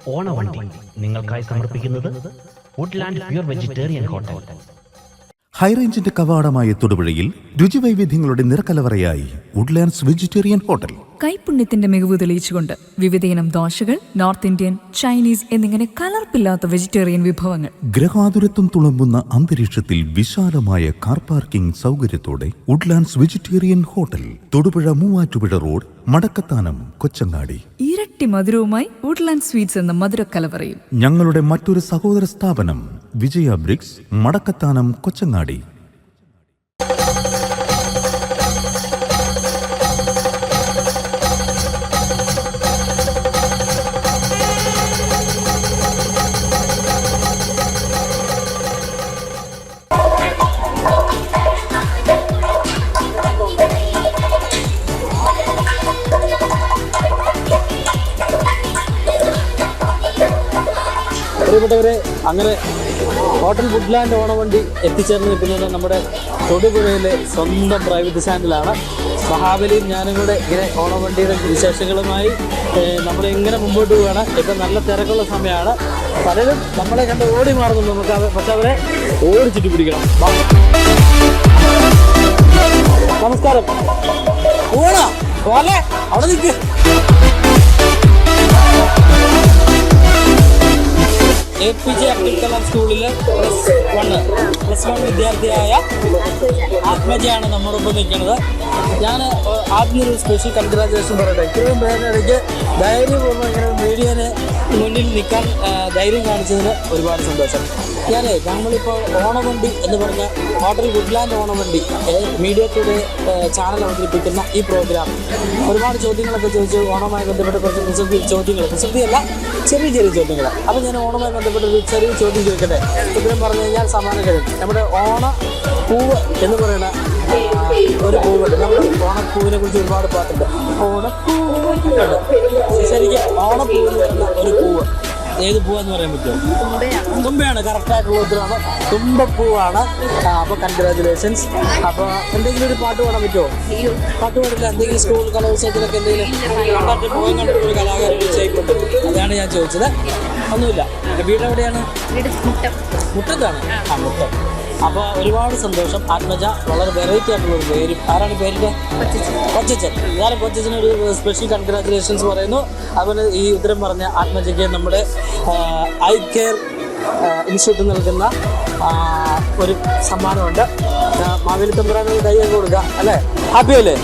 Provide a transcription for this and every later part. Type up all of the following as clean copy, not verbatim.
ഓണവണ്ടി നിങ്ങൾക്കായി സമർപ്പിക്കുന്നത് Woodland pure vegetarian hotel. ഹൈറേഞ്ചിന്റെ കവാടമായ തൊടുപുഴയിൽ രുചിവൈവിധ്യങ്ങളുടെ നിറക്കലവറയായി വുഡ്ലാൻഡ്സ് വെജിറ്റേറിയൻ ഹോട്ടൽ. കൈപുണ്യത്തിന്റെ മികവ് തെളിയിച്ചുകൊണ്ട് വിവിധയിനം ദോശകൾ, നോർത്ത് ഇന്ത്യൻ, ചൈനീസ് എന്നിങ്ങനെ കലർപ്പില്ലാത്ത വെജിറ്റേറിയൻ വിഭവങ്ങൾ. ഗ്രഹാതുരത്വം തുളുമ്പുന്ന അന്തരീക്ഷത്തിൽ വിശാലമായ കാർ പാർക്കിംഗ് സൗകര്യത്തോടെ Woodlands vegetarian hotel, Thodupuzha Muvattupuzha road, Madakkathanam, Kochangadi. ഇരട്ടി മധുരവുമായി വുഡ്ലാൻഡ് സ്വീറ്റ്സ് എന്ന മധുരക്കലവറയും. ഞങ്ങളുടെ മറ്റൊരു സഹോദര സ്ഥാപനം വിജയ ബ്രിക്സ്, മടക്കത്താനം, കൊച്ചങ്ങാടി. പ്രിയപ്പെട്ടവരെ, അങ്ങനെ ഹോട്ടൽ വുഡ്ലാൻഡ് ഓണവണ്ടി എത്തിച്ചേർന്ന് നിൽക്കുന്നത് നമ്മുടെ തൊടുപുഴയിലെ സ്വന്തം പ്രൈവറ്റ് സ്റ്റാൻഡിലാണ്. മഹാബലിയും ഞാനും കൂടെ ഇങ്ങനെ ഓണവണ്ടിയുടെ വിശേഷങ്ങളുമായി നമ്മളിങ്ങനെ മുമ്പോട്ട് പോവുകയാണ്. ഇപ്പം നല്ല തിരക്കുള്ള സമയമാണ്. പലരും നമ്മളെ കണ്ട് ഓടി മാറുന്നു. നമുക്ക് പക്ഷെ അവരെ ഓടിച്ചിട്ട് പിടിക്കണം. നമസ്കാരം. ഓണാ പോലെ അവിടെ നിൽക്ക്. APJ അബ്ദുൽ കലാം സ്കൂളിൽ പ്ലസ് വൺ വിദ്യാർത്ഥിയായ ആത്മജയാണ് നമ്മോടൊപ്പം നിൽക്കുന്നത്. ഞാൻ ആദ്യം ഒരു സ്പെഷ്യൽ കൺഗ്രാജുലേഷൻ പറയട്ടെ. ഇത്രയും പേരിനിടയ്ക്ക് ധൈര്യപൂർവ്വം ഇങ്ങനെ മീഡിയന് മുന്നിൽ നിൽക്കാൻ ധൈര്യം കാണിച്ചതിന് ഒരുപാട് സന്തോഷം. നമ്മളിപ്പോൾ ഓണവണ്ടി എന്ന് പറഞ്ഞ hotel Woodland Onavandi media today channel അവതരിപ്പിക്കുന്ന ഈ പ്രോഗ്രാം ഒരുപാട് ചോദ്യങ്ങളൊക്കെ ചോദിച്ചു. ഓണവുമായി ബന്ധപ്പെട്ട കുറച്ച് കുസൃതിയല്ല, ചെറിയ ചോദ്യങ്ങൾ. അപ്പോൾ ഞാൻ ഓണവുമായി ബന്ധപ്പെട്ടൊരു ചെറിയ ചോദ്യം ചോദിക്കട്ടെ. ഉത്തരം പറഞ്ഞു കഴിഞ്ഞാൽ സമ്മാനകരം. നമ്മുടെ ഓണപ്പൂവ് എന്ന് പറയുന്ന ഒരു പൂവുണ്ട്. നമ്മൾ ഓണപ്പൂവിനെ കുറിച്ച് ഒരുപാട് പാട്ടുണ്ട്. ഓണപ്പൂവുണ്ട്. ശരിക്കും ഓണപ്പൂവ് എന്ന് പറയുന്ന ഒരു പൂവ് ഏത് പൂവെന്ന് പറയാൻ പറ്റുമോ? തുമ്പയാണ്. കറക്റ്റായിട്ടുള്ള ഉത്തരമാണ്. തുമ്പപ്പൂവാണ്. അപ്പോൾ കൺഗ്രാജുലേഷൻസ്. അപ്പോൾ എന്തെങ്കിലും ഒരു പാട്ട് പാടാൻ പറ്റുമോ? പാട്ട് പാടില്ല. എന്തെങ്കിലും സ്കൂൾ കലോത്സവത്തിലൊക്കെ എന്തെങ്കിലും കണ്ടാട്ട് പോകാൻ കണ്ടിട്ട് ഒരു കലാകാരൻ വിജയിക്കൊണ്ട് അതാണ് ഞാൻ ചോദിച്ചത്. ഒന്നുമില്ല. വീട് എവിടെയാണ്? മുട്ടത്താണ്. മുട്ടം. അപ്പോൾ ഒരുപാട് സന്തോഷം. ആത്മജ വളരെ വെറൈറ്റി ആയിട്ടുള്ളൊരു പേര്. ആരാണ് പേരിൻ്റെ? കൊച്ചച്ചൻ. ഞാൻ കൊച്ചച്ചനൊരു സ്പെഷ്യൽ കൺഗ്രാജുലേഷൻസ് പറയുന്നു. അതുപോലെ ഈ ഉത്തരം പറഞ്ഞ ആത്മജയ്ക്ക് നമ്മുടെ ഐ കെയർ ഇൻസ്റ്റിറ്റ്യൂട്ട് നൽകുന്ന ഒരു സമ്മാനമുണ്ട്. മാവേലി തമ്പുരാനൊരു കൈ കൊടുക്കുക അല്ലേ? ഹാപ്പിയല്ലേ?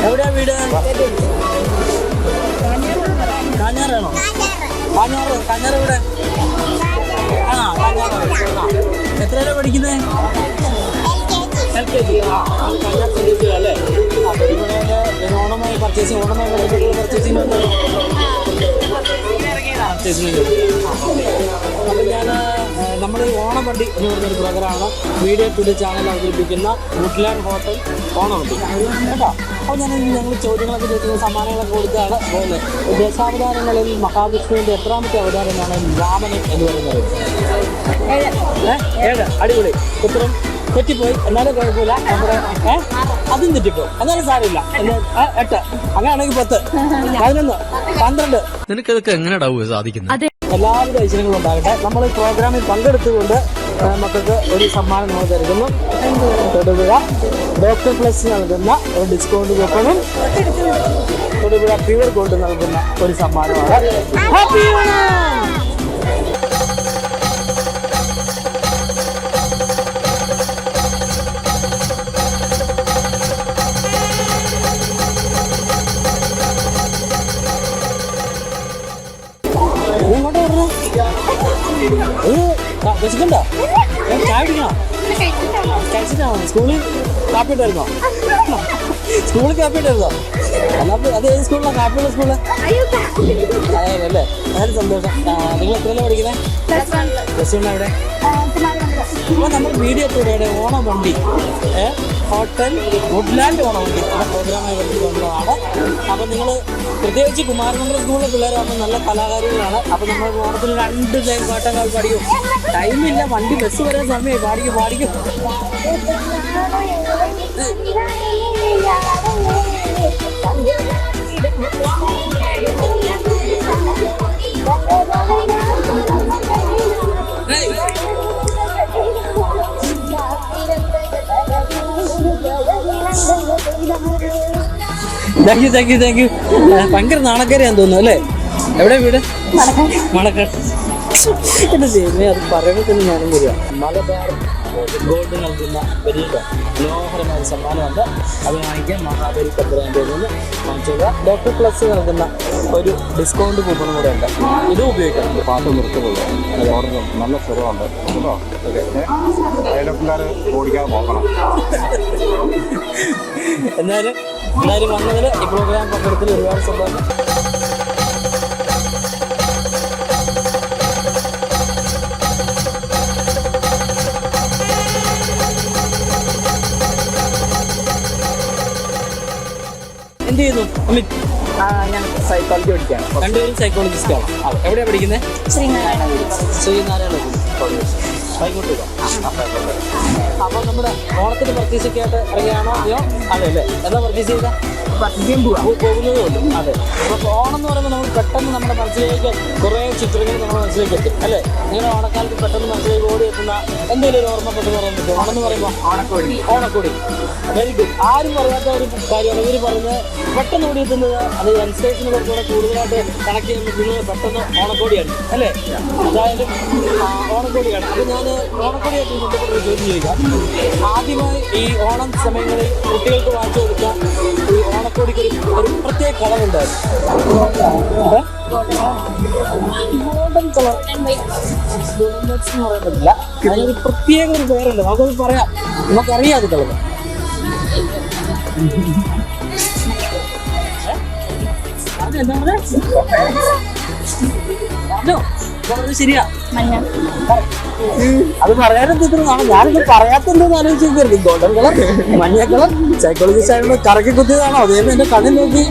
എവിടെയാ വീട്? കാഞ്ഞാറാണോ? കാഞ്ഞാറ് എവിടെ? കാഞ്ഞാറ്. എത്രയാണ് പഠിക്കുന്നത്? LKG. കാഞ്ഞാറ് അല്ലേ? ഓണമായി പർച്ചേസിങ് അപ്പം ഞാൻ നമ്മൾ ഓണവണ്ടി എന്ന് പറഞ്ഞൊരു പ്രോഗ്രാമാണ് മീഡിയ ടുഡേ ചാനൽ അവതരിപ്പിക്കുന്ന വുഡ്ലാൻഡ് ഹോട്ടൽ ഓണവണ്ടി കേട്ടോ. അപ്പോൾ ഞങ്ങൾ ചോദ്യങ്ങളൊക്കെ ചോദിക്കുന്ന സമ്മാനങ്ങളൊക്കെ കൊടുത്താണ് പോകുന്നത്. ദശാവതാരങ്ങളിൽ മഹാവിഷ്ണുവിൻ്റെ എത്രാമത്തെ അവതാരമാണ് വാമനൻ എന്ന് പറയുന്നത്? 7. അടിപൊളി. ഉത്തരം തെറ്റിപ്പോയി. എന്നാലും കുഴപ്പമില്ല. നമ്മുടെ അതും തെറ്റിപ്പോയി. എന്നാലും സാരമില്ല. 8. അങ്ങനെയാണെങ്കിൽ 10, 11, 12. നിനക്കതൊക്കെ എങ്ങനെയാ സാധിക്കുന്നത്? എല്ലാവിധ ഐശ്വര്യങ്ങളും ഉണ്ടാകട്ടെ. നമ്മൾ ഈ പ്രോഗ്രാമിൽ പങ്കെടുത്തുകൊണ്ട് മക്കൾക്ക് ഒരു സമ്മാനം നമ്മൾ തരുന്നു. തൊടുപുഴ ഡോക്ടർ പ്ലസ് നൽകുന്ന ഒരു ഡിസ്കൗണ്ട് കൂപ്പണും തൊടുപുഴ പ്യൂർ ഗോൾഡ് നൽകുന്ന ഒരു സമ്മാനമാണ്. ഹാപ്പി ഓണം! വിശക്കണ്ടോ? ചായ കുടിക്കണോ? കഴിച്ചിട്ടാണോ? സ്കൂളിൽ കാപ്പി ഇട്ടായിരുന്നോ? സ്കൂളിൽ കാപ്പി ഇട്ടായിരുന്നോ? അല്ലാതെ അത് ഏത് സ്കൂളിലാണ്? കാപ്പിയുള്ള സ്കൂള് അല്ലേ? വളരെ സന്തോഷം. നിങ്ങൾ എത്രയല്ലേ പഠിക്കുന്നത്? പ്ലസ് 1 എവിടെ? അപ്പോൾ നമ്മൾ മീഡിയ ടുഡേയുടെ ഓണവണ്ടി ഹോട്ടൽ വുഡ്ലാൻഡ് ഓണവണ്ടി എന്ന പ്രോഗ്രാമായി ബന്ധപ്പെട്ടതാണ്. അപ്പോൾ നിങ്ങൾ പ്രത്യേകിച്ച് കുമാരമംഗലം സ്കൂളിലെ പിള്ളേരാകുമ്പോൾ നല്ല കലാകാരികളാണ്. അപ്പോൾ നമ്മൾ ഓണത്തിന് 2 ടൈം പാട്ടങ്ങൾ പാടിക്കും. ടൈമില്ല, വണ്ടി ബസ് വരാൻ സമയമായി. പാടിക്കും. Thank you. ഭയങ്കര നാണക്കാരെയാന്ന് തോന്നുന്നു അല്ലേ? എവിടെ വീട്? മണക്കാട്. എന്റെ ദൈവമേ, അത് പറയുമ്പോൾ തന്നെ ഞാനും വരിക. മലബാർ ഗോൾഡ് നൽകുന്ന വലിയ മനോഹരമായ സമ്മാനമുണ്ട്. അത് വാങ്ങിക്കാൻ മഹാബലി പത്രാൻ്റെ നിന്ന് വാങ്ങിച്ചോളുക. ഡോക്ടർ പ്ലസ് നൽകുന്ന ഒരു ഡിസ്കൗണ്ട് കൂപ്പണും കൂടെ ഉണ്ട്. ഇത് ഉപയോഗിക്കണം. പാട്ട് നിർത്തുള്ളൂ. നല്ല സ്ഥലമുണ്ട് കേട്ടോ. പിള്ളേർ ഓടിക്കാതെ നോക്കണം. എന്നാലും വന്നതിൽ ഈ പ്രോഗ്രാം പങ്കെടുത്തതിൽ ഒരുപാട് സന്തോഷം. എന്ത് ചെയ്യുന്നു അമിത്? ഞാൻ സൈക്കോളജി പഠിക്കുകയാണ്. രണ്ടുപേരും സൈക്കോളജിസ്റ്റാണ്. എവിടെയാണ് പഠിക്കുന്നത്? ശ്രീനാരായണ വൈകോട്ട്. അപ്പോൾ നമ്മുടെ ഓണത്തിന് പർച്ചേസൊക്കെ ആയിട്ട് ഇറങ്ങിയാണോ? അതെയോ? അതെ അല്ലേ? എന്താ പർച്ചേസ് ചെയ്താൽ പോകുന്നതേ ഉള്ളൂ. അതെ. അപ്പോൾ ഓണം എന്ന് പറയുമ്പോൾ നമ്മൾ പെട്ടെന്ന് നമ്മുടെ മനസ്സിലേക്ക് കുറേ ചിത്രങ്ങൾ നമ്മുടെ മനസ്സിലേക്ക് എത്തും അല്ലേ? ഇങ്ങനെ ഓണക്കാലത്ത് പെട്ടെന്ന് മനസ്സിലേക്ക് ഓടി എത്തുന്ന എന്തെങ്കിലും ഒരു ഓർമ്മ പെട്ടെന്ന് പറയാൻ പറ്റും? ഓണം എന്ന് പറയുമ്പോൾ ഓണക്കോടി. Very good. ആരും പറയാത്ത ഒരു കാര്യമാണ് ഇവർ പറയുന്നത്. പെട്ടെന്ന് ഓടി എത്തുന്നത് അത് യങ്സ്റ്റേഴ്സിന് കുറച്ചുകൂടെ കൂടുതലായിട്ട് കണക്ട് ചെയ്യാൻ പറ്റുന്നത് പെട്ടെന്ന് ഓണക്കോടിയാണ് അല്ലേ? എന്തായാലും ഓണക്കോടിയാണ്. അപ്പോൾ ഞാൻ ഓണക്കോടിയായിട്ട് ബന്ധപ്പെട്ടൊരു ചോദ്യം ചോദിക്കാം. ആദ്യമായി ഈ ഓണം സമയങ്ങളിൽ കുട്ടികൾക്ക് വാങ്ങിച്ചു കൊടുക്കാൻ ഈ ഓണക്കോടിക്ക് ഒരു പ്രത്യേക കളറുണ്ടായിരുന്നു. ഗോൾഡൻ കളർ എന്ന് പറയാൻ പറ്റില്ല. അതിനൊരു പ്രത്യേക ഒരു പേരുണ്ട്. നമുക്കത് പറയാം. നമുക്കറിയാം അത് കളർ. അതെന്താ പറഞ്ഞത്? ശരിയാ. അത് പറയാനെത്തിനാണ് ഞാനിത് പറയാത്തെന്തെന്ന് ആലോചിച്ചിരിക്കും. ഗോൾഡൻ കളർ, മഞ്ഞ കളർ. സൈക്കോളജിസ്റ്റ് ആയതുകൊണ്ട് കറക്കി കുത്തിയതാണോ? അതേപോലെ എന്റെ കണ്ണിൽ നോക്കി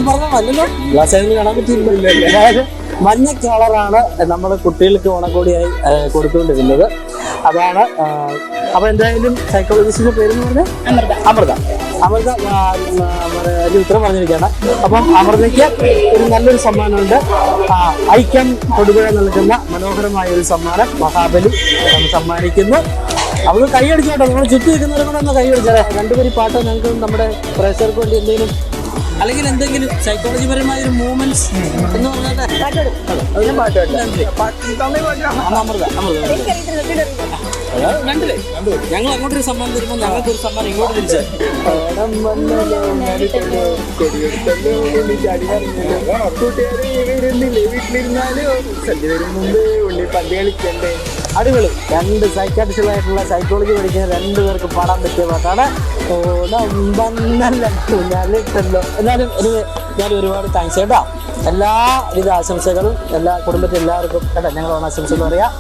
പറഞ്ഞാൽ അല്ലല്ലോ. ഗ്ലാസ് ആയിരുന്നു കാണാൻ പറ്റിയില്ല. അതായത് മഞ്ഞ കളറാണ് നമ്മൾ കുട്ടികൾക്ക് ഓണക്കോടിയായി കൊടുത്തുകൊണ്ടിരുന്നത്. അതാണ്. അപ്പൊ എന്തായാലും സൈക്കോളജിസ്റ്റിന്റെ പേരെന്ന് പറഞ്ഞാൽ അമൃത. ഒരു ഉത്തരം പറഞ്ഞിരിക്കുകയാണ്. അപ്പം അമൃതയ്ക്ക് ഒരു നല്ലൊരു സമ്മാനമുണ്ട്. ഐക്യം തൊടുപുഴ നൽകുന്ന മനോഹരമായ ഒരു സമ്മാനം മഹാബലി സമ്മാനിക്കുന്നു. അവർക്ക് കൈയടിച്ചോട്ടെ. നമ്മൾ ചുറ്റി നിൽക്കുന്നവരെ കൂടെ ഒന്ന് കൈയടിച്ചാലേ. രണ്ടുപേരും പാട്ട് ഞങ്ങൾക്ക് നമ്മുടെ പ്രേക്ഷകർക്ക് വേണ്ടി എന്തെങ്കിലും അല്ലെങ്കിൽ എന്തെങ്കിലും സൈക്കോളജിപരമായ ഒരു മൂവ്മെന്റ്സ് എന്ന് പറഞ്ഞാൽ രണ്ടില്ലേ? ഞങ്ങൾ അങ്ങോട്ടൊരു സമ്മാനം തരുമ്പോൾ ഞങ്ങൾക്കൊരു സമ്മാനം ഇങ്ങോട്ട് തിരിച്ചു. അടിപൊളി. 2 സൈക്കാട്രിസ്റ്റുകളായിട്ടുള്ള സൈക്കോളജി പഠിക്കുന്ന 2 പേർക്ക് പാടാൻ പറ്റിയ പാട്ടാണ്. ഞാനിട്ടല്ലോ. എന്നാലും ഞാൻ ഒരുപാട് താങ്ക്സ് കേട്ടോ. എല്ലാവിധ ആശംസകളും എല്ലാ കുടുംബത്തിൽ എല്ലാവർക്കും കേട്ടോ. ഞങ്ങൾ ഓണാശംസകൾ പറയാം.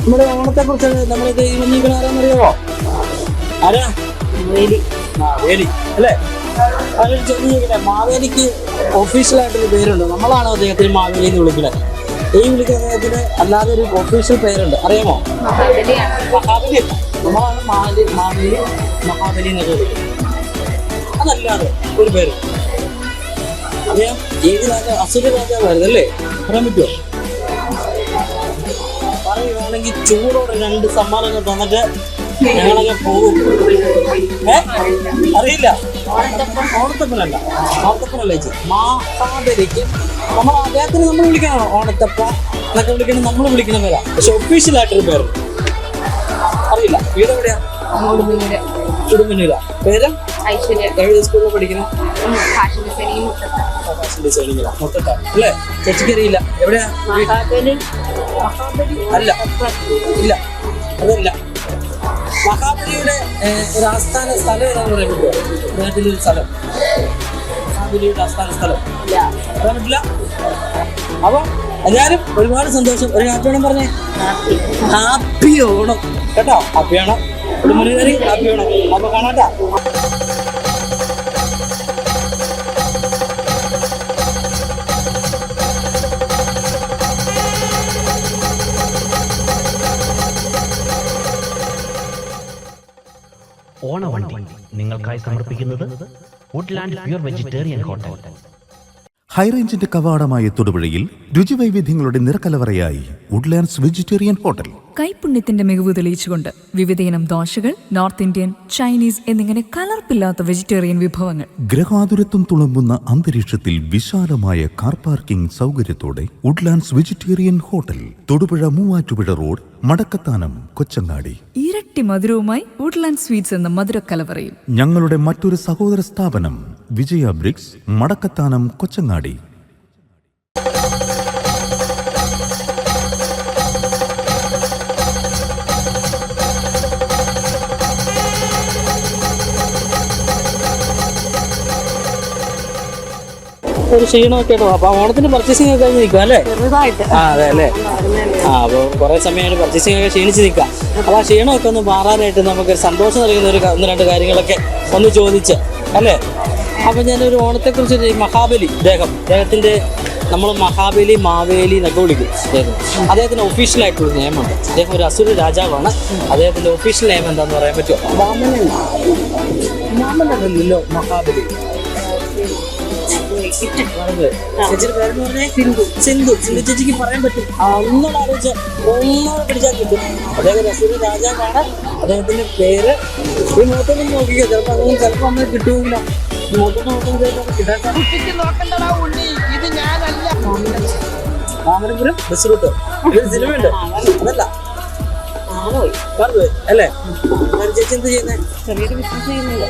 നമ്മുടെ ഓണത്തെ കുറിച്ച് നമ്മളിത് ഈ വന്നിരിക്കണ ആരാന്നറിയാമോ? ആരാ? വേലി അല്ലേ? അതിൽ ചോദിക്കട്ടെ, മാവേലിക്ക് ഒഫീഷ്യലായിട്ടൊരു പേരുണ്ട്. നമ്മളാണ് അദ്ദേഹത്തിന് മാവേലി എന്ന് വിളിക്കുന്നത്. ഈ വിളിക്കുന്ന അദ്ദേഹത്തിന് അല്ലാതെ ഒരു ഒഫീഷ്യൽ പേരുണ്ട്. അറിയാമോ? മഹാബലി. നമ്മളാണ് മാവേലി മഹാബലി എന്നൊക്കെ വിളിക്കുന്നത്. അതല്ലാതെ ഒരു പേര് അറിയാം. ഏത് രാജാവ്? അസുര രാജാവായിരുന്നു അല്ലേ? പറയാൻ പറ്റുമോ? പറയുകയാണെങ്കിൽ ചൂടോടെ 2 സമ്മാനങ്ങൾ തന്നിട്ട് ഞങ്ങളൊക്കെ പോകും. അറിയില്ല. ഓണത്തപ്പനല്ല, ഓണത്തപ്പനല്ലേ ചേച്ചി? മഹാബലിക്ക് നമ്മൾ അദ്ദേഹത്തിന് നമ്മൾ വിളിക്കണോ ഓണത്തപ്പ എന്നൊക്കെ വിളിക്കണം. നമ്മൾ വിളിക്കുന്ന പേരാ. പക്ഷെ ഒഫീഷ്യലായിട്ടൊരു പേര് അറിയില്ല. വീട് എവിടെയാ? ചുടുമുന്നില. പേര്? എവിടെ സ്കൂളിൽ പഠിക്കണം? ഫാഷൻ ഡിസൈനിങ്ങില. മുട്ടട്ട അല്ലേ? ചേച്ചിക്ക് അറിയില്ല. എവിടെയാ? അല്ല, ഇല്ല, അതല്ല. മഹാബലിയുടെ ഒരു ആസ്ഥാന സ്ഥലം ഏതാന്ന് പറയാൻ പറ്റുമോ? അദ്ദേഹത്തിൻ്റെ ഒരു സ്ഥലം, മഹാബലിയുടെ ആസ്ഥാന സ്ഥലം പറയാൻ പറ്റില്ല. അപ്പം എല്ലാവരും ഒരുപാട് സന്തോഷം. ഒരു ഹാപ്പി ഓണം പറഞ്ഞേ. ഹാപ്പി ഓണം കേട്ടോ. ഹാപ്പി ഓണം ഉടുമ്പൻചോരി. ഹാപ്പി ഓണം. അപ്പൊ കാണാട്ടാ. ഓണവണ്ടി നിങ്ങൾക്കായി സമർപ്പിക്കുന്നത് വുഡ്ലാൻഡ് പ്യൂർ വെജിറ്റേറിയൻ ഹോട്ടൽ. ഹൈറേഞ്ചിന്റെ കവാടമായ തൊടുപുഴയിൽ രുചിവൈവിധ്യങ്ങളുടെ നിറക്കലവറയായി വുഡ്ലാൻഡ്സ് വെജിറ്റേറിയൻ ഹോട്ടൽ. കൈപുണ്യത്തിന്റെ മികവ് തെളിയിച്ചുകൊണ്ട് വിവിധയിനം ദോശകൾ, നോർത്ത് ഇന്ത്യൻ, ചൈനീസ് എന്നിങ്ങനെ കലർപ്പില്ലാത്ത വെജിറ്റേറിയൻ വിഭവങ്ങൾ. ഗ്രഹാതുരത്വം തുളുമ്പുന്ന അന്തരീക്ഷത്തിൽ വിശാലമായ കാർ പാർക്കിംഗ് സൗകര്യത്തോടെ Woodlands vegetarian hotel, Thodupuzha Muvattupuzha road, Madakkathanam, Kochangadi. ഇരട്ടി മധുരവുമായി വുഡ്ലാൻഡ് സ്വീറ്റ്സ് എന്ന മധുരക്കലവറയും. ഞങ്ങളുടെ മറ്റൊരു സഹോദര സ്ഥാപനം വിജയ ബ്രിക്സ്, മടക്കത്താനം, കൊച്ചങ്ങാടി. ഒരു ക്ഷീണമൊക്കെ കേട്ടോ. അപ്പൊ ഓണത്തിന് പർച്ചേസിംഗ് ഒക്കെ കഴിഞ്ഞ് നിൽക്കുക അല്ലേ? ആ അതെ അല്ലേ. അപ്പോൾ കുറെ സമയമായിട്ട് പർച്ചേസിംഗ് ഒക്കെ ക്ഷീണിച്ച് നിൽക്കുക. അപ്പോൾ ആ ക്ഷീണമൊക്കെ ഒന്ന് മാറാനായിട്ട് നമുക്ക് സന്തോഷം നൽകുന്ന ഒന്ന് രണ്ട് കാര്യങ്ങളൊക്കെ ഒന്ന് ചോദിച്ച് അല്ലേ. അപ്പം ഞാനൊരു ഓണത്തെക്കുറിച്ച് മഹാബലി അദ്ദേഹത്തിൻ്റെ നമ്മൾ മഹാബലി, മാവേലി എന്നൊക്കെ വിളിക്കും അദ്ദേഹത്തിന് ഒഫീഷ്യലായിട്ടൊരു നിയമമുണ്ട്. അദ്ദേഹം ഒരു അസുര രാജാവാണ്. അദ്ദേഹത്തിൻ്റെ ഒഫീഷ്യൽ നെയിം എന്താണെന്ന് പറയാൻ പറ്റുമോ? വാമനല്ലോ മഹാബലി. ചേച്ചിയുടെ പേരെന്ന് പറഞ്ഞാൽ സിന്ധു ചേച്ചിക്ക് പറയാൻ പറ്റും. ഒന്നോട് ആലോചിച്ച് ഒന്നോടെ പിടിച്ചാൽ കിട്ടും. അദ്ദേഹം അസുര രാജാവാണ്. അദ്ദേഹത്തിന്റെ പേര് ഈ മുഖത്തൊന്നും നോക്കിക്കോ. ചിലപ്പോൾ നമ്മൾ കിട്ടുമെങ്കിലോ വാമനപുരം ബസ് റൂട്ട്. ഇതൊരു സിനിമയുണ്ട് അതല്ല അല്ലേ? ചേച്ചി എന്ത് ചെയ്യുന്നത്? ചെറിയൊരു ബിസിനസ് ചെയ്യുന്നുണ്ട്.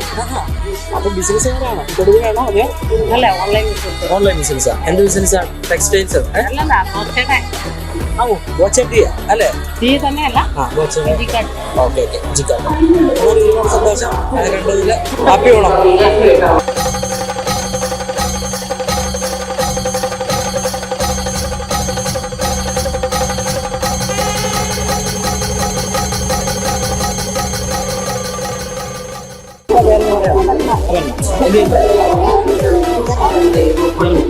അപ്പൊ ബിസിനസ്സുകാരാണോ? തൊടുകയാണോ? അതെയോ? അല്ല, ഓൺലൈൻ ബിസിനസ്സാ. എന്ത് ബിസിനസ്സാണ്? ടെക്സ്റ്റൈൽസ്. ബോച്ചട്ടിയാ അല്ലേ? ഓക്കെ ജിക്കാർഡ്. ഒരുപാട് സന്തോഷം കണ്ടതില്. ഹാപ്പി ഓണം.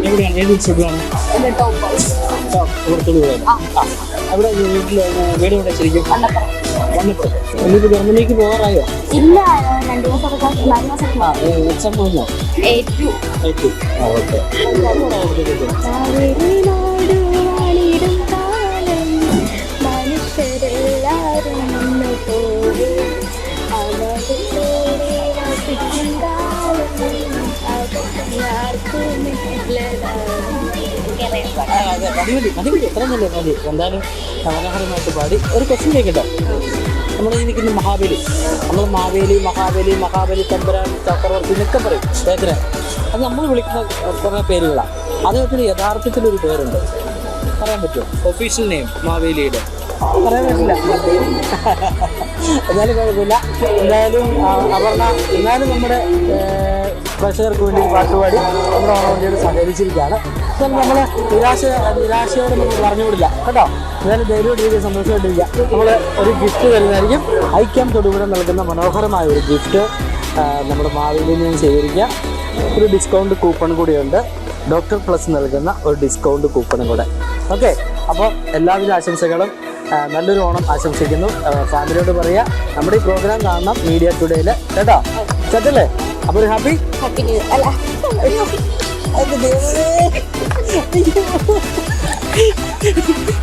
എവിടെയാണ്? ഏത് ഇൻസ്റ്റിറ്റ്യൂട്ടാണ്? അവിടെ വീട്ടിൽ വീട് ഇവിടെ ശരിക്കും വന്നപ്പുറത്ത്. എന്നിട്ട് ജർമ്മനിക്ക് പോകാറായോ? ഇല്ല, 2 ദിവസം എക്സാം കഴിഞ്ഞോ? ഓക്കെ. മതി എത്ര നല്ല മതി. എന്തായാലും മനോഹരമായിട്ട് പാടി. ഒരു ക്വസ്റ്റ്യൻ ചോദിക്കട്ടോ. നമ്മൾ ഈ നിൽക്കുന്ന മഹാബലി, നമ്മൾ മഹാബലി തമ്പുരാൻ, ചക്രവർത്തി എന്നൊക്കെ പറയും അദ്ദേഹത്തിന്. അത് നമ്മൾ വിളിക്കുന്ന കുറേ പേരുകളാണ്. അദ്ദേഹത്തിന് യഥാർത്ഥത്തിലൊരു പേരുണ്ട്, പറയാൻ പറ്റുമോ? ഒഫീഷ്യൽ നെയിം മാവേലിയുടെ പറയാൻ പറ്റില്ല. എന്നാലും കുഴപ്പമില്ല. എന്തായാലും എന്നാലും നമ്മുടെ പ്രേക്ഷകർക്ക് വേണ്ടി പാട്ടുപാടി നമ്മുടെ ഓണവണ്ടിയോട് സഹകരിച്ചിരിക്കുകയാണ്. എന്നാലും നമ്മൾ നിരാശയോടെ നമ്മൾ പറഞ്ഞുവിടില്ല കേട്ടോ. എന്നാലും ധൈര്യമായിട്ടിരിക്കുക, സന്തോഷമായിട്ടിരിക്കുക. നമ്മൾ ഒരു ഗിഫ്റ്റ് തരുന്നതായിരിക്കും. ഐക്യം തൊടുപുഴ നൽകുന്ന മനോഹരമായ ഒരു ഗിഫ്റ്റ് നമ്മുടെ മാവേലിയിൽ നിന്ന് സ്വീകരിക്കുക. ഒരു ഡിസ്കൗണ്ട് കൂപ്പൺ കൂടിയുണ്ട്. ഡോക്ടർ പ്ലസ് നൽകുന്ന ഒരു ഡിസ്കൗണ്ട് കൂപ്പണും കൂടെ. ഓക്കെ, അപ്പോൾ എല്ലാവിധ ആശംസകളും. നല്ലൊരു ഓണം ആശംസിക്കുന്നു. ഫാമിലിയോട് പറയുക നമ്മുടെ ഈ പ്രോഗ്രാം കാണണം മീഡിയ ടുഡേയിൽ കേട്ടോ. സെറ്റല്ലേ? അപ്പോൾ ഒരു ഹാപ്പി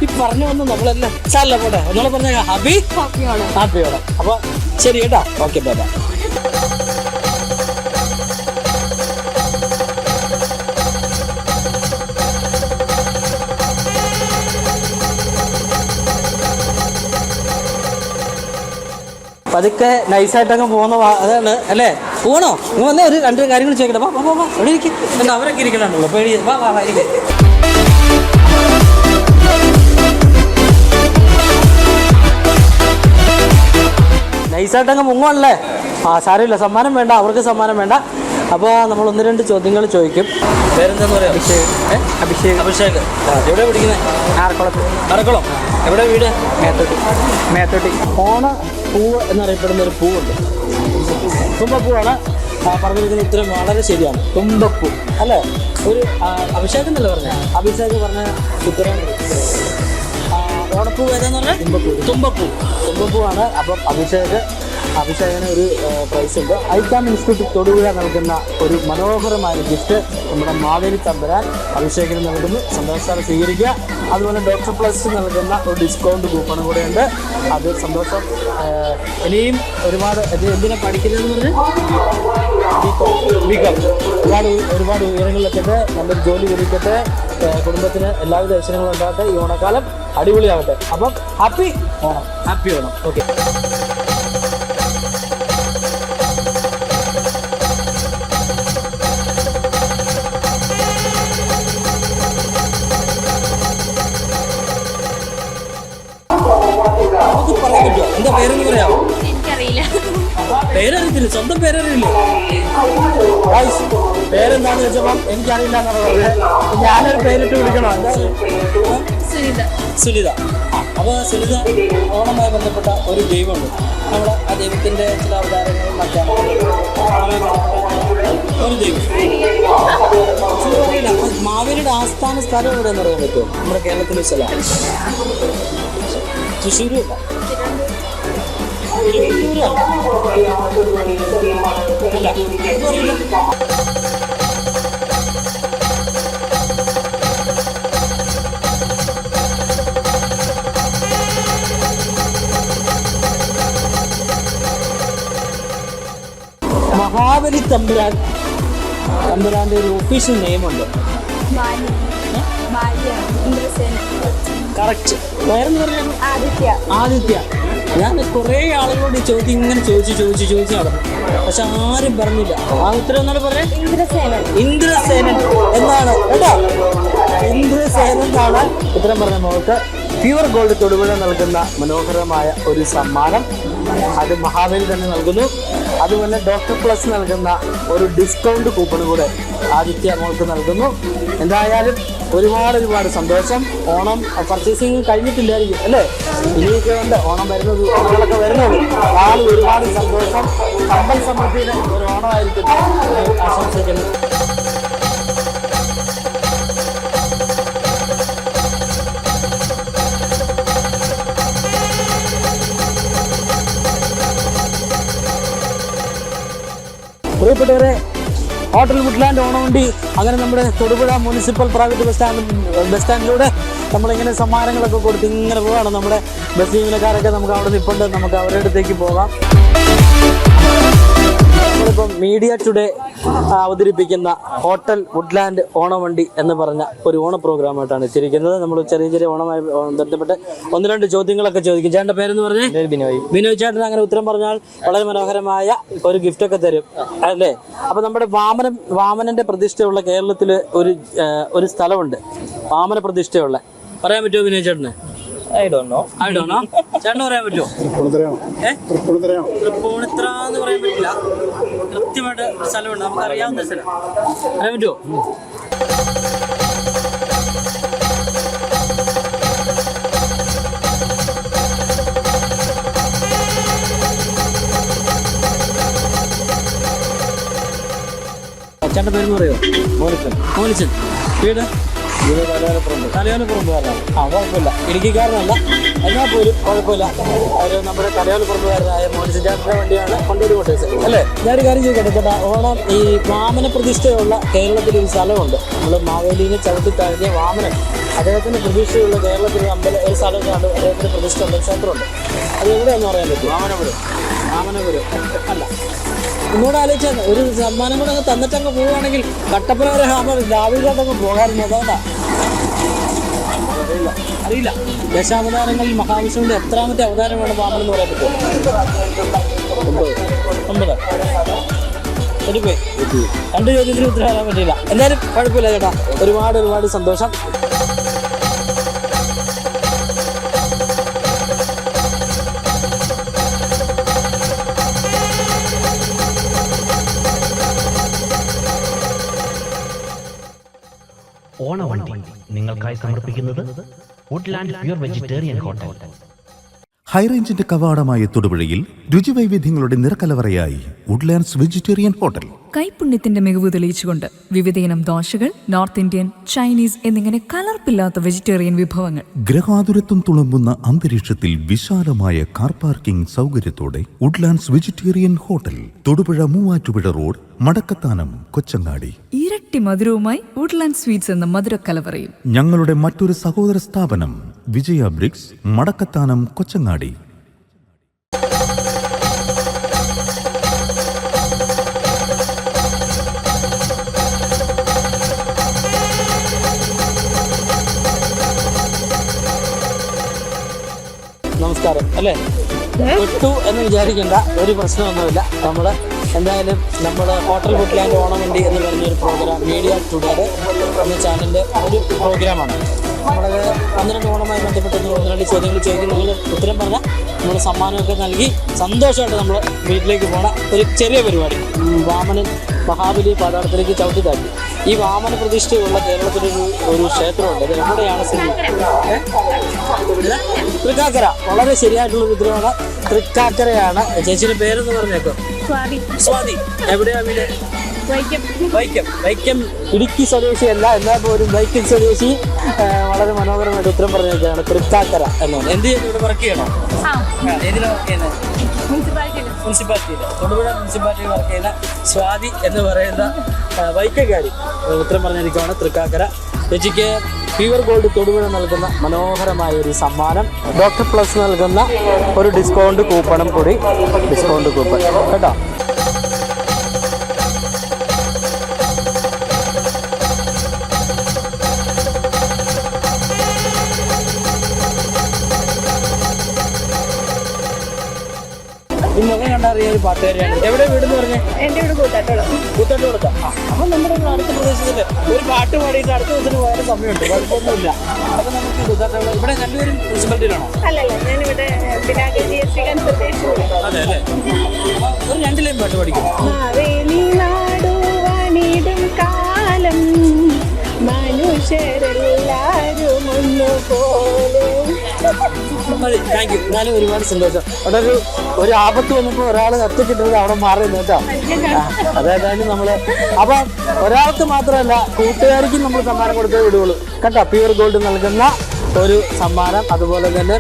ഈ പറഞ്ഞു വന്നു നമ്മളെല്ലാം ചാലല്ല പോട്ടെ. ഒന്നുകൂടെ പറഞ്ഞ ഹാപ്പിയോടെ. അപ്പോൾ ശരി കേട്ടോ. Okay, bye. പതുക്കെ നൈസായിട്ടങ്ങ് പോകുന്ന അതാണ് അല്ലേ? പോകണോ? നിങ്ങൾ വന്നേ ഒരു 2 കാര്യങ്ങൾ ചോദിക്കട്ടെ. വാ എവിടെ ഇരിക്കും? എന്താ അവരൊക്കെ ഇരിക്കണുള്ളൂ. പേടി. വാ ഇരിക്കും. നൈസായിട്ടങ്ങ് മുങ്ങുമല്ലേ? സാരമില്ല, സമ്മാനം വേണ്ട, അവർക്ക് സമ്മാനം വേണ്ട. അപ്പോൾ നമ്മൾ 1-2 ചോദ്യങ്ങൾ ചോദിക്കും. പേരെന്താന്ന് പറയാം? അഭിഷേക്. എവിടെ പഠിക്കുന്നത്? ആറക്കുളം. എവിടെ വീട്? മേത്തോട്ടി. ഓണ പൂവ് എന്നറിയപ്പെടുന്ന ഒരു പൂവുണ്ട്. തുമ്പപ്പൂവാണ് പറഞ്ഞിരിക്കുന്ന ഉത്തരം വളരെ ശരിയാണ്. തുമ്പപ്പൂ അല്ലേ? ഒരു അഭിഷേക് എന്നല്ലേ പറഞ്ഞത്? അഭിഷേക് പറഞ്ഞ ഉത്തരം ഓണപ്പൂ ഏതാന്ന് പറഞ്ഞാൽ തുമ്പപ്പൂവാണ്. അപ്പം അഭിഷേകന് ഒരു പ്രൈസ് ഉണ്ട്. ഐക്കാം ഇൻസ്റ്റിറ്റ്യൂട്ട് തൊടുപുഴ നൽകുന്ന ഒരു മനോഹരമായ ഗിഫ്റ്റ് നമ്മുടെ മാവേലി തമ്പുരാൻ അഭിഷേകിന് നൽകുന്നു. സന്തോഷത്തോടെ സ്വീകരിക്കുക. അതുപോലെ ഡോക്ടർ പ്ലസ് നൽകുന്ന ഒരു ഡിസ്കൗണ്ട് കൂപ്പണും കൂടെ ഉണ്ട്. അത് സന്തോഷം. ഇനിയും ഒരുപാട് എന്തിനാ പഠിക്കുന്നതെന്ന് പറഞ്ഞാൽ ഒരുപാട് ഉയരങ്ങളിലെത്തട്ടെ, നല്ലൊരു ജോലി ലഭിക്കട്ടെ, കുടുംബത്തിന് എല്ലാവിധ ഐശ്വര്യങ്ങളും ഉണ്ടാകട്ടെ, ഈ ഓണക്കാലം അടിപൊളിയാവട്ടെ. അപ്പം ഹാപ്പി ഓണം. ഓക്കെ. നമുക്ക് പറയാൻ പറ്റുമോ? എന്താ പേരെന്ന് പറയാമോ? പേരറിയത്തില്ല, സ്വന്തം പേരറിയില്ലേ? പേരെന്താന്ന് വെച്ചപ്പം എനിക്കറിയില്ല എന്നാണ് പറഞ്ഞത്. ഞാനൊരു പേരിട്ട് വിളിക്കണോ? എന്താ? സുനിത. അപ്പോൾ സുനിത ഓണവുമായി ബന്ധപ്പെട്ട ഒരു ദൈവമുണ്ട്. നമ്മൾ ആ ദൈവത്തിൻ്റെ ചില അവതാരങ്ങളും മറ്റാണ് ഒരു ദൈവം. മാവേലിയുടെ ആസ്ഥാന സ്ഥലം എവിടെയെന്ന് പറയാൻ പറ്റുമോ? നമ്മുടെ കേരളത്തിലെ സ്ഥലമാണ് തൃശ്ശൂരല്ല, മഹാബലി തമ്പുരാന്റെ ഒരു ഒഫീഷ്യൽ നെയിമുണ്ട്. കറക്റ്റ്. പേരെന്ന് പറഞ്ഞാൽ ആദിത്യ. ഞാൻ കുറേ ആളുകളോട് ഈ ചോദ്യം ഇങ്ങനെ ചോദിച്ച് നടന്നു, പക്ഷെ ആരും പറഞ്ഞില്ല. ആ ഉത്തരം എന്നാണ് പറഞ്ഞത്? ഇന്ദ്രസേനൻ എന്നാണ് കേട്ടോ. ഇന്ദ്രസേനൻ എന്നാണ് ഉത്തരം പറഞ്ഞ മോൾക്ക് പ്യൂർ ഗോൾഡ് തൊടുപുഴ നൽകുന്ന മനോഹരമായ ഒരു സമ്മാനം. അത് മഹാബലി തന്നെ നൽകുന്നു. അതുപോലെ ഡോക്ടർ പ്ലസ് നൽകുന്ന ഒരു ഡിസ്കൗണ്ട് കൂപ്പൺ കൂടെ ആദിത്യ മോൾക്ക് നൽകുന്നു. എന്തായാലും ഒരുപാട് സന്തോഷം. ഓണം പർച്ചേസിങ് കഴിഞ്ഞിട്ടില്ലായിരിക്കും അല്ലേ? ഇനിയൊക്കെ ഉണ്ട്, ഓണങ്ങളൊക്കെ വരുന്നുള്ളൂ. ഒരുപാട് സന്തോഷം. സമ്പൽ സമൃദ്ധിയുടെ ഒരു ഓണമായിരിക്കും ആശംസിക്കുന്നു. പ്രിയപ്പെട്ടവരെ, ഹോട്ടൽ വുഡ്ലാൻഡ് ഓണവണ്ടി അങ്ങനെ നമ്മുടെ തൊടുപുഴ മുനിസിപ്പൽ പ്രൈവറ്റ് ബസ് സ്റ്റാൻഡിലൂടെ നമ്മളിങ്ങനെ സമ്മാനങ്ങളൊക്കെ കൊടുത്ത് ഇങ്ങനെ പോവാണ്. നമ്മുടെ ബസ് ജീവനക്കാരൊക്കെ നമുക്ക് അവിടെ നിൽപ്പുണ്ട്, നമുക്ക് അവരുടെ അടുത്തേക്ക് പോകാം. നമ്മളിപ്പം മീഡിയ ടുഡേ അവതരിപ്പിക്കുന്ന ഹോട്ടൽ വുഡ്ലാൻഡ് ഓണവണ്ടി എന്ന് പറഞ്ഞ ഒരു ഓണ പ്രോഗ്രാമായിട്ടാണ് എത്തിയിരിക്കുന്നത്. നമ്മൾ ചെറിയ ഓണമായി ബന്ധപ്പെട്ട് 1-2 ചോദ്യങ്ങളൊക്കെ ചോദിക്കും. ചേട്ടൻ്റെ പേരെന്ന് പറഞ്ഞാൽ? ബിനോയ് ചേട്ടൻ. അങ്ങനെ ഉത്തരം പറഞ്ഞാൽ വളരെ മനോഹരമായ ഒരു ഗിഫ്റ്റൊക്കെ തരും അല്ലേ? അപ്പം നമ്മുടെ വാമനന്റെ പ്രതിഷ്ഠയുള്ള കേരളത്തിൽ ഒരു സ്ഥലമുണ്ട്, വാമന പ്രതിഷ്ഠയുള്ള. പറയാൻ പറ്റുമോ ബിനോയ് ചേട്ടന്? I don't know. ചേട്ടന് പറയാൻ പറ്റുമോ? തൃപ്പൂണിത്തുറ എന്ന് പറയാൻ പറ്റില്ല, കൃത്യമായിട്ട് സ്ഥലമുണ്ട്, നമുക്ക് അറിയാവുന്ന സ്ഥലം. പറയാൻ പറ്റുമോ? ചേട്ടൻ്റെ പേരെന്ന് പറയോ? മോനിച്ചൻ. വീട് തലയോലപ്പുറമ്പുകാരനാണ്. കുഴപ്പമില്ല, ഇടുക്കിക്കാരനല്ല, എന്നാൽ പോലും കുഴപ്പമില്ല. ഒരു നമ്മുടെ തലയോലപ്പുറമ്പുകാരനായ മോനിച്ചൻ ചേട്ടൻ്റെ വണ്ടിയാണ് കൊണ്ടൂർ കോട്ടേഴ്സ് അല്ലേ? ഞാനൊരു കാര്യം ചോദിക്കട്ടെ ചേട്ടാ, ഓണം ഈ വാമന പ്രതിഷ്ഠയുള്ള കേരളത്തിലൊരു സ്ഥലമുണ്ട്. നമ്മൾ മാവേലിനെ ചവിട്ടി താഴ്ത്തിയ വാമനൻ, അദ്ദേഹത്തിൻ്റെ പ്രതിഷ്ഠയുള്ള കേരളത്തിൽ ഒരു സ്ഥലത്താണ് അദ്ദേഹത്തിൻ്റെ പ്രതിഷ്ഠയുള്ള ക്ഷേത്രമുണ്ട്. അത് എവിടെയാണെന്ന് പറയാൻ പറ്റും? വാമനപുരം അല്ല. ഒന്നുകൂടെ ആലോചിച്ചാൽ ഒരു സമ്മാനം കൂടെ അങ്ങ് തന്നിട്ടങ്ങ് പോവുകയാണെങ്കിൽ കട്ടപ്പന വരെ രാവിലെയായിട്ടങ്ങ് പോകാറുണ്ട്. അതുകൊണ്ടാ അറിയില്ല. ദശാവതാരങ്ങളിൽ മഹാവിഷ്ണുവിന്റെ എത്രാമത്തെ അവതാരമാണ് വാമൻ എന്ന് പറയാൻ പറ്റുമോ? 9. ശരിപ്പോയി. 2 ചോദ്യത്തിന് ഉത്തരം പറയാൻ പറ്റില്ല. എന്തായാലും കുഴപ്പമില്ല ചേട്ടാ, ഒരുപാട് സന്തോഷം. ഓണവണ്ടി നിങ്ങൾക്കായി സമർപ്പിക്കുന്നത് വുഡ്ലാൻഡ് പ്യൂർ വെജിറ്റേറിയൻ ഹോട്ടൽ. ഹൈറേഞ്ചിന്റെ കവാടമായ തൊടുപുഴയിൽ രുചിവൈവിധ്യങ്ങളുടെ നിറക്കലവറയായി വുഡ്ലാൻഡ്സ് വെജിറ്റേറിയൻ ഹോട്ടൽ. കൈപുണ്യത്തിന്റെ മികവ് തെളിയിച്ചുകൊണ്ട് വിവിധയിനം ദോശകൾ, നോർത്ത് ഇന്ത്യൻ, ചൈനീസ് എന്നിങ്ങനെ കലർപ്പില്ലാത്ത വെജിറ്റേറിയൻ വിഭവങ്ങൾ. ഗ്രഹാതുരത്വം തുളുമ്പുന്ന അന്തരീക്ഷത്തിൽ വിശാലമായ കാർ പാർക്കിംഗ് സൗകര്യത്തോടെ Woodlands vegetarian hotel, Thodupuzha Muvattupuzha road, Madakkathanam, Kochangadi. ഇരട്ടി മധുരവുമായി വുഡ്ലാൻഡ് സ്വീറ്റ്സ് എന്ന മധുരക്കലവറയും. ഞങ്ങളുടെ മറ്റൊരു സഹോദര സ്ഥാപനം വിജയ ബ്രിക്സ്, മടക്കത്താനം, കൊച്ചങ്ങാടി. നമസ്കാരം. അല്ലേ, പെട്ടു എന്ന് വിചാരിക്കേണ്ട, ഒരു പ്രശ്നമൊന്നുമില്ല. നമ്മൾ എന്തായാലും നമ്മുടെ ഹോട്ടൽ വുഡ്ലാൻഡ് ഓണവണ്ടി എന്ന് പറഞ്ഞൊരു പ്രോഗ്രാം മീഡിയ ടുഡേയുടെ എന്ന ചാനലിൻ്റെ ഒരു പ്രോഗ്രാമാണ്. നമ്മളത് 12 ഓണവുമായി ബന്ധപ്പെട്ട് 12 ചോദ്യങ്ങൾ ചോദിക്കും. നിങ്ങൾ ഉത്തരം പറഞ്ഞാൽ നമ്മൾ സമ്മാനമൊക്കെ നൽകി സന്തോഷമായിട്ട് നമ്മൾ വീട്ടിലേക്ക് പോണ ഒരു ചെറിയ പരിപാടി. വാമനൻ മഹാബലി പാതാളത്തിലേക്ക് ചവിട്ടി താഴ്ത്തി. ഈ വാമന പ്രതിഷ്ഠയുള്ള കേരളത്തിലൊരു ക്ഷേത്രമുണ്ട്. അത് എവിടെയാണ് സ്ഥിതി? തൃക്കാക്കര. വളരെ ശരിയായിട്ടുള്ളൊരു ഉത്തരവാണ്. തൃക്കാക്കരയാണ്. ചേച്ചിയുടെ പേരെന്ന് പറഞ്ഞേക്കോ? സ്വാതി. എവിടെയാ വീട്? വൈക്കം. ഇടുക്കി സ്വദേശിയല്ല, എന്നാൽ പോലും വൈക്കം സ്വദേശി. വളരെ മനോഹരമായിട്ട് ഉത്തരം പറഞ്ഞേക്കാണ്. തൃക്കാക്കര എന്നാണ്. എന്ത് ചെയ്യുന്നു? ഇവിടെ വർക്ക് ചെയ്യണോ? ഏതിലാണ് വർക്ക് ചെയ്യുന്നത്? മുനിസിപ്പാലിറ്റിയിൽ, തൊടുപുഴ മുനിസിപ്പാലിറ്റിയിൽ വർക്ക് ചെയ്യുന്ന സ്വാതി എന്ന് പറയുന്ന വൈക്കക്കാരി ഉത്തരം പറഞ്ഞിരിക്കുകയാണ്. തൃക്കാക്കര. ചേച്ചിക്ക് പ്യുവർ ഗോൾഡ് തൊടുപുഴ നൽകുന്ന മനോഹരമായ ഒരു സമ്മാനം, ഡോക്ടർ പ്ലസ് നൽകുന്ന ഒരു ഡിസ്കൗണ്ട് കൂപ്പണും കൂടി. ഡിസ്കൗണ്ട് കൂപ്പൺ കേട്ടോ. ഈ മുഖം കണ്ടറിയ ഒരു പാട്ടുകാരിയാണ്. എവിടെ വീടെന്ന് പറഞ്ഞേ? എൻ്റെ വീട് കൂത്തട്ടുകൊടുത്ത. അപ്പം നമ്മുടെ അടുത്ത പ്രദേശത്തില് ഒരു പാട്ട് പാടിയിട്ട് അടുത്ത ദിവസത്തിന് പോയാലും സമയമുണ്ട്, കുഴപ്പമൊന്നുമില്ല. അപ്പം നമുക്ക് കൂത്തട്ടുള്ള ഇവിടെ രണ്ടുപേരും മുനിസിപ്പാലിറ്റിയിലാണോ? അല്ലല്ല, ഞാനിവിടെ അതെ അല്ലേ. ഒരു 2 ലൈൻ പാട്ട് പഠിക്കും. കാലം മനുഷ്യരെല്ലാരും ഒന്നുപോലെ. മതി, താങ്ക് യു. എന്നാലും ഒരുപാട് സന്തോഷം. അവിടെ ഒരു ആപത്ത് വന്നപ്പോൾ ഒരാൾ ഒറ്റക്കിട്ടത് അവിടെ മാറുന്നു കേട്ടോ. അതായത് നമ്മള് അപ്പം ഒരാൾക്ക് മാത്രമല്ല കൂട്ടുകാർക്കും നമ്മൾ സമ്മാനം കൊടുത്തേ വിടുകയുള്ളൂ കേട്ടോ. പ്യുവർ ഗോൾഡ് നൽകുന്ന ഒരു സമ്മാനം, അതുപോലെ തന്നെ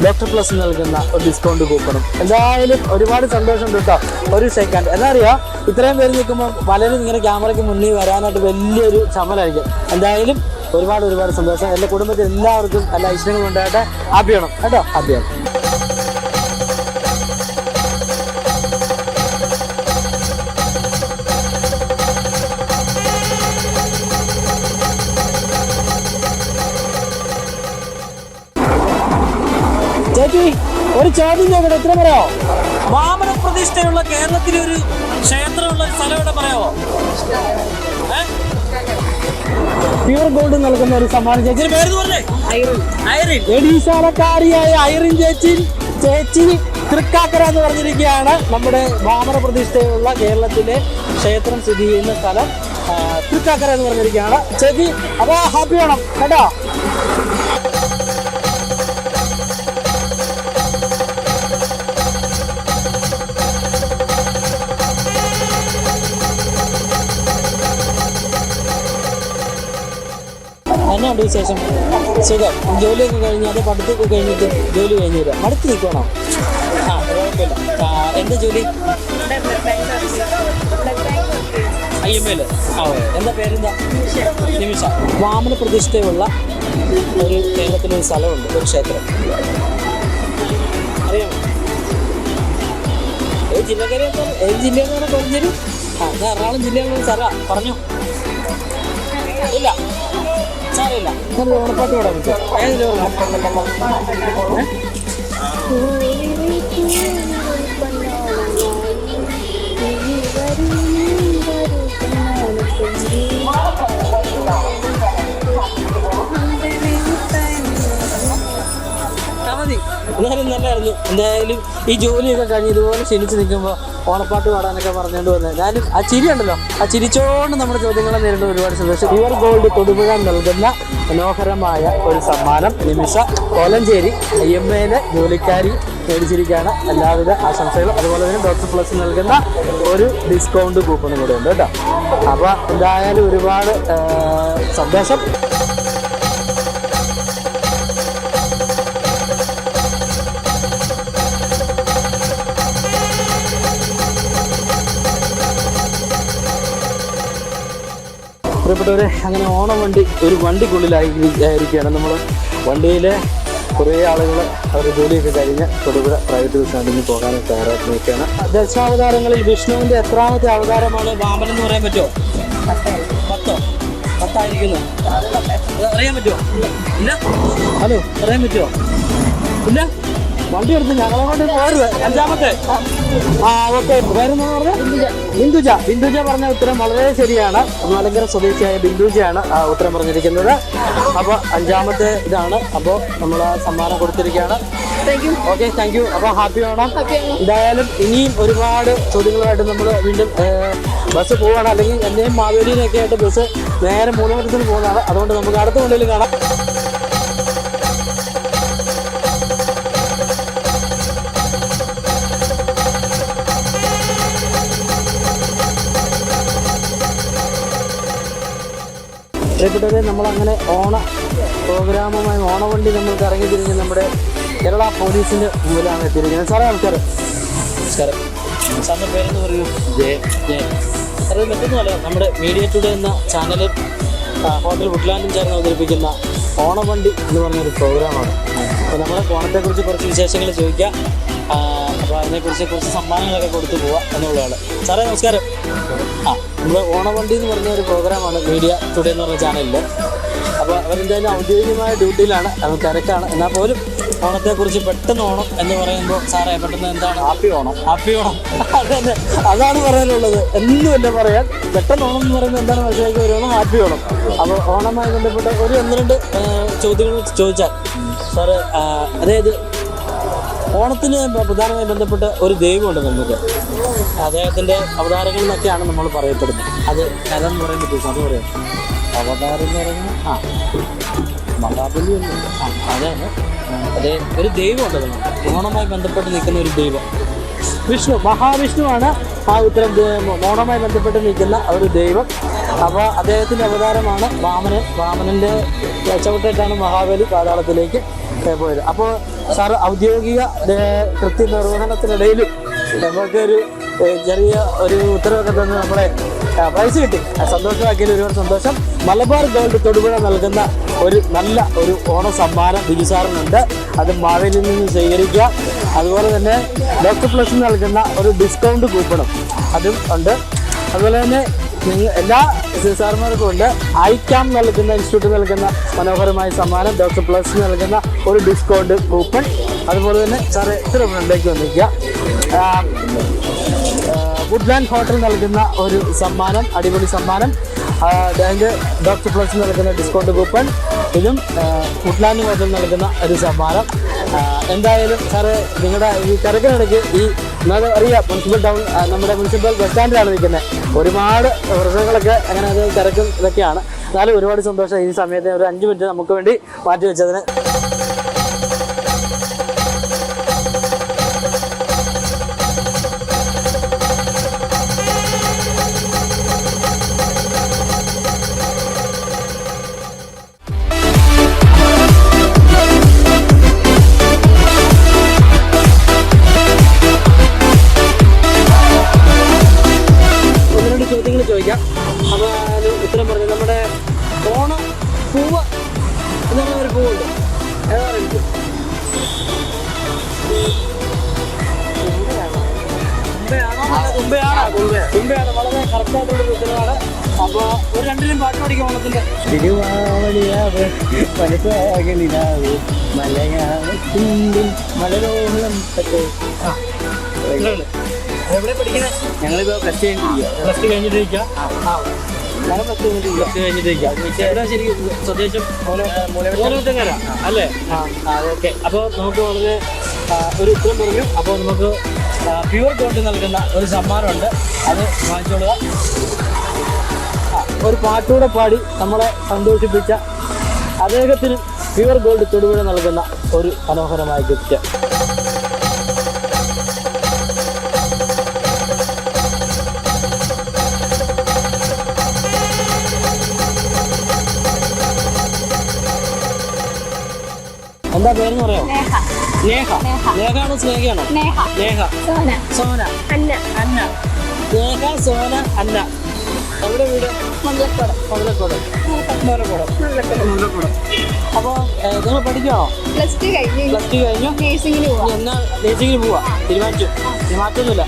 ഡോക്ടർ പ്ലസ് നൽകുന്ന ഒരു ഡിസ്കൗണ്ട് കൂപ്പണും. എന്തായാലും ഒരുപാട് സന്തോഷമുണ്ട് കേട്ടോ. ഒരു സെക്കൻഡ് എന്താ അറിയാം, ഇത്രയും പേര് നിൽക്കുമ്പോൾ പലരും ഇങ്ങനെ ക്യാമറയ്ക്ക് മുന്നിൽ വരാനായിട്ട് വലിയൊരു ചമ്മലായിരിക്കും. എന്തായാലും ഒരുപാട് സന്തോഷം. എൻ്റെ കുടുംബത്തിൽ എല്ലാവർക്കും എല്ലാ ഐശ്വര്യങ്ങളും ഉണ്ടാകട്ടെ. ഹാപ്പിയാണ് കേട്ടോ, ഹാപ്പിയാണ്. ചേച്ചി ഒരു ചോദ്യം ചോദിക്കട്ടെ, എത്ര പറയാമോ? വാമന പ്രതിഷ്ഠയുള്ള കേരളത്തിലെ ഒരു ക്ഷേത്രമുള്ള ഒരു സ്ഥലം ഇവിടെ പറയാമോ? പ്യുവർ ഗോൾഡ് നൽകുന്ന ഒരു സമ്മാനം. ചേച്ചിയുടെ പേര് പറഞ്ഞേ? ഐറിൻ. എടീശാലക്കാരിയായ ഐറിൻ ചേച്ചി തൃക്കാക്കര എന്ന് പറഞ്ഞിരിക്കുകയാണ്. നമ്മുടെ വാമന പ്രതിഷ്ഠയുള്ള കേരളത്തിലെ ക്ഷേത്രം സ്ഥിതി ചെയ്യുന്ന സ്ഥലം തൃക്കാക്കര എന്ന് പറഞ്ഞിരിക്കുകയാണ്. ചേച്ചി അതാ ഹാപ്പി വേണം കേട്ടോ. എന്നാണ്ട് വിശേഷം? സുഖം. ജോലിയൊക്കെ കഴിഞ്ഞ് അത് പഠിത്തമൊക്കെ കഴിഞ്ഞിട്ട് ജോലി കഴിഞ്ഞ് വരാം. മടുത്ത് നിൽക്കണോ? കുഴപ്പമില്ല. എന്താ ജോലി? IML. എന്താ പേരെന്താ? നിമിഷ. വാമന പ്രതിഷ്ഠയുള്ള ഒരു കേരളത്തിലൊരു സ്ഥലമുണ്ട്, ഒരു ക്ഷേത്രം. അറിയാമോ? ഏത് ജില്ലക്കാരെ? ഏത് ജില്ലയെന്ന് പറഞ്ഞാൽ പറഞ്ഞൊരു ഞാൻ എറണാകുളം ജില്ലയിലുള്ള സ്ഥലമാണ്. പറഞ്ഞു ഇല്ല സാറില്ല. ഞാൻ ഓണപ്പാട്ട് പാടാൻ പറ്റും. ഏതിൽ മതി. എന്തായാലും നല്ലതായിരുന്നു. എന്തായാലും ഈ ജോലിയൊക്കെ കഴിഞ്ഞ് ഇതുപോലെ ക്ഷണിച്ച് നിൽക്കുമ്പോൾ ഓണപ്പാട്ട് പാടാനൊക്കെ പറഞ്ഞുകൊണ്ട് വന്നത്. ഞാനും ആ ചിരി ഉണ്ടല്ലോ, ആ ചിരിച്ചോണ്ട് നമ്മുടെ ചോദ്യങ്ങളെ നേരിടുന്ന ഒരുപാട് സന്തോഷം. പ്യുവർ ഗോൾഡ് തൊടുപുഴ നൽകുന്ന മനോഹരമായ ഒരു സമ്മാനം നിമിഷ കോലഞ്ചേരി IMA ജോലിക്കാരി മേടിച്ചിരിക്കുകയാണ്. എല്ലാവിധ ആശംസകളും. അതുപോലെ തന്നെ ഡോക്ടർ പ്ലസ് നൽകുന്ന ഒരു ഡിസ്കൗണ്ട് കൂപ്പണും കൂടെ ഉണ്ട് കേട്ടോ. അപ്പോൾ എന്തായാലും ഒരുപാട് സന്തോഷം. പ്രിയപ്പെട്ടവരെ, അങ്ങനെ ഓണം വണ്ടി ഒരു വണ്ടിക്കുള്ളിലായിരിക്കുകയാണ് നമ്മൾ. വണ്ടിയിൽ കുറേ ആളുകൾ അവരുടെ ജോലിയൊക്കെ കഴിഞ്ഞ് തൊടുപുഴ പ്രൈവറ്റ് ബസ് സ്റ്റാൻഡിൽ പോകാനൊക്കെ തയ്യാറായിട്ട് നിൽക്കുകയാണ്. ദശാവതാരങ്ങളിൽ വിഷ്ണുവിൻ്റെ എത്രാമത്തെ അവതാരമാണ് വാമനൻ എന്ന് പറയാൻ പറ്റുമോ? 10 അറിയാൻ പറ്റുമോ? ഇല്ല. ഹലോ, അറിയാൻ പറ്റുമോ? ഇല്ല. വണ്ടി എടുത്ത് ഞങ്ങളെ കൊണ്ട് പോരുത്. 5ാമത്തെ. ഓക്കെ. പേരെന്താ പറഞ്ഞത്? ബിന്ദുജ പറഞ്ഞ ഉത്തരം വളരെ ശരിയാണ്. മലങ്കര സ്വദേശിയായ ബിന്ദുജയാണ് ഉത്തരം പറഞ്ഞിരിക്കുന്നത്. അപ്പോൾ 5ാമത്തെ ഇതാണ്. അപ്പോൾ നമ്മൾ ആ സമ്മാനം കൊടുത്തിരിക്കുകയാണ്. Okay, thank you. അപ്പോൾ ഹാപ്പി ഓണം. എന്തായാലും ഇനിയും ഒരുപാട് ചോദ്യങ്ങളുമായിട്ട് നമ്മൾ വീണ്ടും ബസ് പോവുകയാണ്. അല്ലെങ്കിൽ എന്നെയും മാവേലിനെയൊക്കെ ആയിട്ട് ബസ് നേരെ മൂലമറ്റത്തിന് പോകുന്നതാണ്. അതുകൊണ്ട് നമുക്ക് അടുത്ത വണ്ടിയിൽ കാണാം. പ്രിയപ്പെട്ടവരെ, നമ്മളങ്ങനെ ഓണ പ്രോഗ്രാമുമായി ഓണവണ്ടി നമ്മൾക്ക് ഇറങ്ങി തിരിഞ്ഞ് നമ്മുടെ കേരള പോലീസിൻ്റെ മുമ്പിലാണ് എത്തിയിരിക്കുന്നത്. സാറേ നമസ്കാരം. നമസ്കാരം. സാറിൻ്റെ പേരെന്ന് പറയൂ? ജയൻ. സാറേ, മറ്റൊന്നുമല്ല, നമ്മുടെ മീഡിയ ടുഡേ എന്ന ചാനലും ഹോട്ടൽ വുഡ്ലാൻഡും ചേർന്ന് അവതരിപ്പിക്കുന്ന ഓണവണ്ടി എന്ന് പറഞ്ഞൊരു പ്രോഗ്രാമാണ്. അപ്പോൾ നമ്മൾ ഓണത്തെക്കുറിച്ച് കുറച്ച് വിശേഷങ്ങൾ ചോദിക്കാം. അപ്പോൾ അതിനെക്കുറിച്ച് കുറച്ച് സമ്മാനങ്ങളൊക്കെ കൊടുത്തു പോവാം എന്നുള്ളതാണ്. സാറേ നമസ്കാരം. നമ്മൾ ഓണവണ്ടി എന്ന് പറഞ്ഞ ഒരു പ്രോഗ്രാമാണ് മീഡിയ ടുഡേ എന്ന് പറഞ്ഞ ചാനലിൽ. അപ്പോൾ അവരെന്തായാലും ഔദ്യോഗികമായ ഡ്യൂട്ടിയിലാണ്, അത് തിരക്കാണ്. എന്നാൽ പോലും ഓണത്തെക്കുറിച്ച് പെട്ടെന്ന് ഓണം എന്ന് പറയുമ്പോൾ സാറേ പെട്ടെന്ന് എന്താണ്? ഹാപ്പി ഓണം. അതന്നെ, അതാണ് പറയാനുള്ളത്. ഒന്നുമില്ല പറയാൻ. പെട്ടെന്ന് ഓണം എന്ന് പറയുമ്പോൾ എന്താണ് മനസ്സിലാക്കി വരുന്നത്? ഹാപ്പി ഓണം. അപ്പോൾ ഓണവുമായി ബന്ധപ്പെട്ട ഒരു 1-2 ചോദ്യങ്ങൾ ചോദിച്ചാൽ സാറ്, അതായത് ഓണത്തിന് പ്രധാനമായി ബന്ധപ്പെട്ട ഒരു ദൈവമുണ്ട് നമുക്ക്. അദ്ദേഹത്തിൻ്റെ അവതാരങ്ങൾ എന്നൊക്കെയാണ് നമ്മൾ പറയപ്പെടുന്നത്. അത് കഥന്ന് പറയാൻ പറ്റും. അത് പറയാം. അവതാരം എന്ന് പറയുന്നത് മഹാബലി അല്ലേ? അതാണ്. അതേ, ഒരു ദൈവമുണ്ട് നമുക്ക്. ഓണവുമായി ബന്ധപ്പെട്ട് നിൽക്കുന്ന ഒരു ദൈവം വിഷ്ണു, മഹാവിഷ്ണുവാണ് ആ ഉത്തരം. ഓണവുമായി ബന്ധപ്പെട്ട് നിൽക്കുന്ന ഒരു ദൈവം. അപ്പോൾ അദ്ദേഹത്തിൻ്റെ അവതാരമാണ് വാമനൻ. വാമനൻ്റെ ചവിട്ടിട്ടാണ് മഹാബലി പാതാളത്തിലേക്ക് പോയത്. അപ്പോൾ സാറ് ഔദ്യോഗിക കൃത്യനിർവഹണത്തിനിടയിലും നമുക്കൊരു ചെറിയ ഒരു ഉത്തരവൊക്കെ തന്ന് നമ്മളെ പ്രൈസ് കിട്ടി. സന്തോഷമാക്കിയതിൽ ഒരുപാട് സന്തോഷം. മലബാർ ഗോൾഡ് തൊടുപുഴ നൽകുന്ന ഒരു നല്ല ഒരു ഓണ സമ്മാനം ബിജു സാറിനുണ്ട്. അത് മാവേലിയിൽ നിന്ന് സ്വീകരിക്കുക. അതുപോലെ തന്നെ ഡോക്ടർ പ്ലസ് നൽകുന്ന ഒരു ഡിസ്കൗണ്ട് കൂപ്പണും അതും ഉണ്ട്. അതുപോലെ തന്നെ എല്ലാ സാറുമാർക്കും ഉണ്ട്. ഐക്യാം നൽകുന്ന ഇൻസ്റ്റിറ്റ്യൂട്ട് നൽകുന്ന മനോഹരമായ സമ്മാനം, ഡോക്ടർ പ്ലസ് നൽകുന്ന ഒരു ഡിസ്കൗണ്ട് കൂപ്പൺ. അതുപോലെ തന്നെ സാറ് ഇത്ര ഫ്രണ്ടിലേക്ക് വന്നിരിക്കുക. വുഡ്ലാൻഡ് ഹോട്ടൽ നൽകുന്ന ഒരു സമ്മാനം, അടിപൊളി സമ്മാനം. അതിൻ്റെ ഡോക്ടർ പ്ലസ് നൽകുന്ന ഡിസ്കൗണ്ട് കൂപ്പൺ. ഇതും വുഡ്ലാൻഡ് ഹോട്ടൽ നൽകുന്ന ഒരു സമ്മാനം. എന്തായാലും സാറ് നിങ്ങളുടെ ഈ തിരക്കിനിടയ്ക്ക് എന്നാലും അറിയാം, മുനിസിപ്പൽ ടൗൺ നമ്മുടെ മുനിസിപ്പൽ ബസ് സ്റ്റാൻഡിലാണ് നിൽക്കുന്നത്. ഒരുപാട് പ്രശ്നങ്ങളൊക്കെ അങ്ങനെ അത് തിരക്കും ഇതൊക്കെയാണ്. എന്നാലും ഒരുപാട് സന്തോഷം ഈ സമയത്ത് ഒരു 5 മിനിറ്റ് നമുക്ക് വേണ്ടി മാറ്റി വെച്ചതിന്. ചോദിക്കാം. അപ്പോൾ ഉത്തരം പറഞ്ഞു. നമ്മുടെ ഓണ പൂവ് എന്ന് പറഞ്ഞ ഒരു പൂവുണ്ട്. ഏതാ പറയുന്നത്? തുമ്പയാണ്. വളരെ കറക്റ്റായിട്ടുള്ളൊരു ഉത്തരവാണ്. അപ്പോൾ ഒരു 2 പാട്ട് പഠിക്കും ഓണത്തിൻ്റെ. തിരുവാവളിയാവ് പലപ്പോഴാകലിനാവ് മലയാളത്തിൻ്റെ മലരോളം പറ്റേ. എവിടെ പഠിക്കണേ? ഞങ്ങളിപ്പോൾ +2 കഴിഞ്ഞിട്ടിരിക്കുക. ശരി, സ്വദേശം മൂലവറ്റങ്ങര അല്ലേ? ഓക്കെ. അപ്പോൾ നമുക്ക് വളരെ ഒരു ഉത്തരം പറഞ്ഞു. അപ്പോൾ നമുക്ക് പ്യൂർ ഗോൾഡ് നൽകുന്ന ഒരു സമ്മാനമുണ്ട്, അത് വാങ്ങിച്ചോളുക. ഒരു പാട്ടുകൂടെ പാടി നമ്മളെ സന്തോഷിപ്പിച്ച അദ്ദേഹത്തിന് പ്യൂർ ഗോൾഡ് തൊടുപുഴ നൽകുന്ന ഒരു മനോഹരമായ ഗിഫ്റ്റ്. എന്താ പേരെന്ന് പറയാമോ? നേഹ. നേഹയാണോ സ്നേഹയാണോ? നേഹ. സോന. അന്ന. നേഹ, സോന, അന്ന. എവിടെ വീട്? മുതലക്കോട്. അപ്പോൾ നിങ്ങൾ പഠിക്കണോ? പ്ലസ് ടു കഴിഞ്ഞു. നേഴ്സിംഗിന് പോവാ തീരുമാനിച്ചു? മാറ്റൊന്നുമില്ല.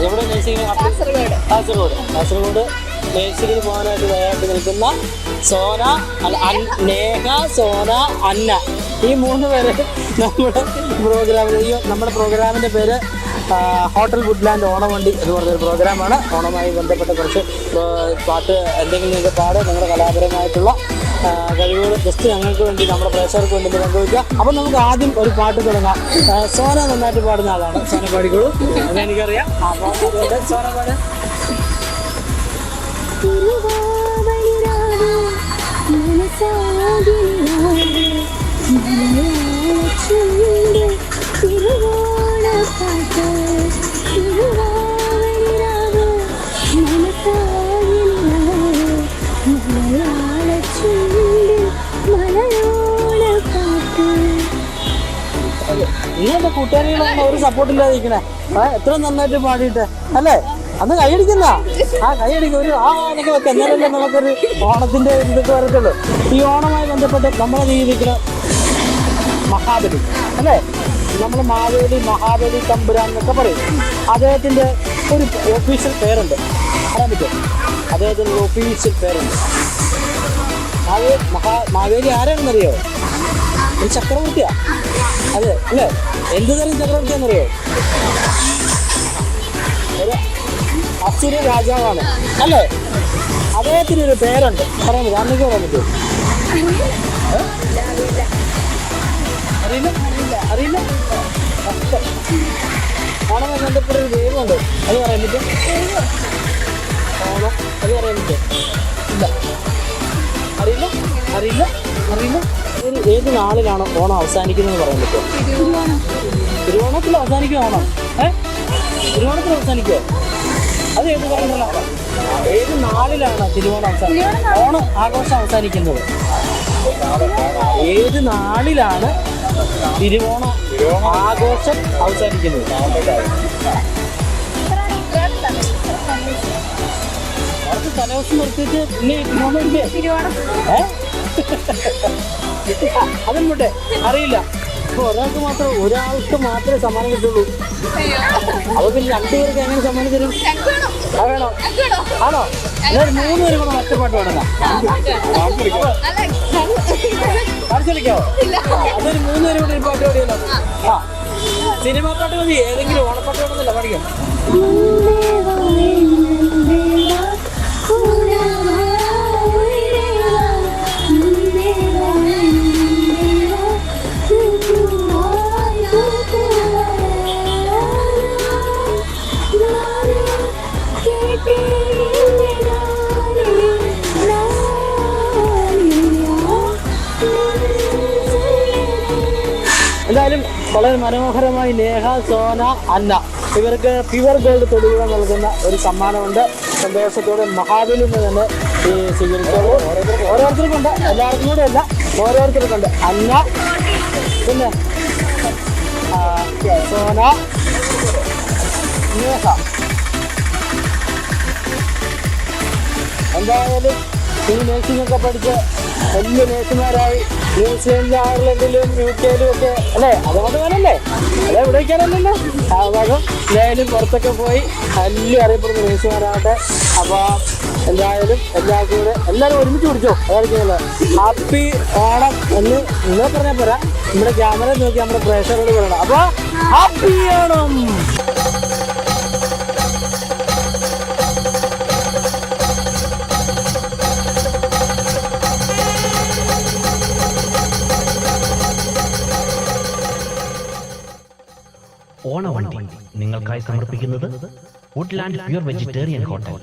എവിടെ നേഴ്സിംഗിന്? കാസർഗോഡ് നേഴ്സിംഗിന് പോകാനായിട്ട് തയ്യാറായിട്ട് നിൽക്കുന്ന സോന, നേഹ, സോന, അന്ന, ഈ 3 പേര് നമ്മുടെ പ്രോഗ്രാമിൻ്റെ പേര് ഹോട്ടൽ വുഡ്ലാൻഡ് ഓണവണ്ടി എന്ന് പറഞ്ഞൊരു പ്രോഗ്രാമാണ്. ഓണവുമായി ബന്ധപ്പെട്ട കുറച്ച് പാട്ട് എന്തെങ്കിലും നിങ്ങൾക്ക് പാട് നിങ്ങളുടെ കലാപരമായിട്ടുള്ള കഴിവുകൾ ജസ്റ്റ് ഞങ്ങൾക്ക് വേണ്ടി നമ്മുടെ പ്രേക്ഷകർക്ക് വേണ്ടി പങ്കുവയ്ക്കുക. അപ്പം നമുക്ക് ആദ്യം ഒരു പാട്ട് തുടങ്ങാം. സോന നന്നായിട്ട് പാടുന്ന ആളാണ്. സോന പാടിക്കോളൂ, അതെനിക്കറിയാം. ആ പാട്ട് സോന പാട്. ഇങ്ങനത്തെ കൂട്ടുകാരികളാണ് ഒരു സപ്പോർട്ടില്ലാതിരിക്കണേ. എത്ര നന്നായിട്ട് പാടിയിട്ട് അല്ലേ? അന്ന് കൈയടിക്കുന്ന കൈയടിക്കും. എന്നൊക്കെ വെക്കാം. എന്നാലല്ലേ നമുക്കൊരു ഓണത്തിന്റെ ഇതൊക്കെ വരത്തുള്ളൂ. ഈ ഓണവുമായി ബന്ധപ്പെട്ട് നമ്മളെ ജീവിക്കുന്ന മഹാബലി അല്ലേ? നമ്മൾ മഹാബലി തമ്പുരാൻ എന്നൊക്കെ പറയും. അദ്ദേഹത്തിന്റെ ഒരു ഒഫീഷ്യൽ പേരുണ്ട്, അറിയാൻ പറ്റും? അദ്ദേഹത്തിന് ഒരു ഒഫീഷ്യൽ പേരുണ്ട്. അത് മാവേലി ആരാണെന്നറിയോ? ഒരു ചക്രവർത്തിയാ. അതെ അല്ലേ? എന്ത് തരം ചക്രവർത്തിയാണെന്നറിയോ? ഒരു അസുര രാജാവാണ് അല്ലേ? അദ്ദേഹത്തിനൊരു പേരുണ്ട്, പറയാൻ പറ്റും? അന്നൊക്കെ പറയാൻ പറ്റുമോ? അറിയില്ല. ഓണമായി ബന്ധപ്പെട്ടൊരു ദൈവമുണ്ട്, അത് പറയാൻ പറ്റും? ഓണം അത് പറയാൻ പറ്റും? ഇല്ല, അറിയില്ല. ഏത് നാളിലാണ് ഓണം അവസാനിക്കുന്നത് പറയാൻ പറ്റുമോ? തിരുവോണത്തിൽ അവസാനിക്കും ഓണം. തിരുവോണത്തിൽ അവസാനിക്കുമോ? അത് ഏത് പറയുന്നില്ല. ഏത് നാളിലാണ് തിരുവോണം ഓണം ആഘോഷം അവസാനിക്കുന്നത്? ഏത് നാളിലാണ് തിരുവോണം ആഘോഷം അവസാനിക്കുന്നത്? അവർക്ക് തലേദിവസം നിർത്തിയിട്ട് പിന്നെ തിരുവോണം അതും വിട്ടെ, അറിയില്ല. ഇപ്പൊ ഒരാൾക്ക് മാത്രമേ സമ്മാനം കിട്ടുള്ളൂ. അപ്പൊ പിന്നെ 2 പേർക്ക് എങ്ങനെ സമ്മാനം തരും? വേണോ? ആണോ? 3 പേരും കൂടെ ഒറ്റപ്പാട്ട് പാടുന്ന കളിച്ചോ? അതൊരു 3 പേരും കൂടെ പാട്ട് പാടിയല്ലോ. സിനിമാ പാട്ട് മതി, ഏതെങ്കിലും ഓണപ്പാട്ട് പാടുന്നില്ല, പാടിക്കാം. എന്തായാലും വളരെ മനോഹരമായി നേഹ, സോന, അന്ന ഇവർക്ക് പ്യുവർ ഗോൾഡ് തൊടുപുഴ നൽകുന്ന ഒരു സമ്മാനമുണ്ട്. സന്തോഷത്തോടെ മഹാബലിയിൽ നിന്ന് തന്നെ സ്വീകരിച്ചോളൂ. ഓരോരുത്തർക്കുണ്ട്, എല്ലാവർക്കും കൂടെ അല്ല, ഓരോരുത്തർക്കുണ്ട്. അന്ന, പിന്നെ സോന, നേഹ. എന്തായാലും ഈ നേഴ്സിംഗൊക്കെ പഠിച്ച് വലിയ നേഴ്സുമാരായി ന്യൂസിലൻഡിലും അയർലൻഡിലും UK ഒക്കെ അല്ലേ? അതുകൊണ്ട് വേണമല്ലേ? അതെ, ഇവിടെ വയ്ക്കാനല്ലല്ലോ. ആ ഭാഗം എന്തായാലും പുറത്തൊക്കെ പോയി വലിയ അറിയപ്പെടുന്ന നേഴ്സുമാരാകട്ടെ. അപ്പോൾ എന്തായാലും എല്ലാവരും ഒരുമിച്ച് പിടിച്ചോ. അതായിരിക്കുമല്ലോ. ഹാപ്പി ഓണം എന്ന് നിങ്ങൾ പറഞ്ഞാൽ പോരാ, നമ്മുടെ ക്യാമറ നോക്കി നമ്മുടെ പ്രേക്ഷകരോട് പറയണം. അപ്പോൾ ഹാപ്പി ഓണം. ഓണവണ്ടി നിങ്ങൾക്കായി സമർപ്പിക്കുന്നത് വുഡ്ലാൻഡ് പ്യൂർ വെജിറ്റേറിയൻ ഹോട്ടൽ.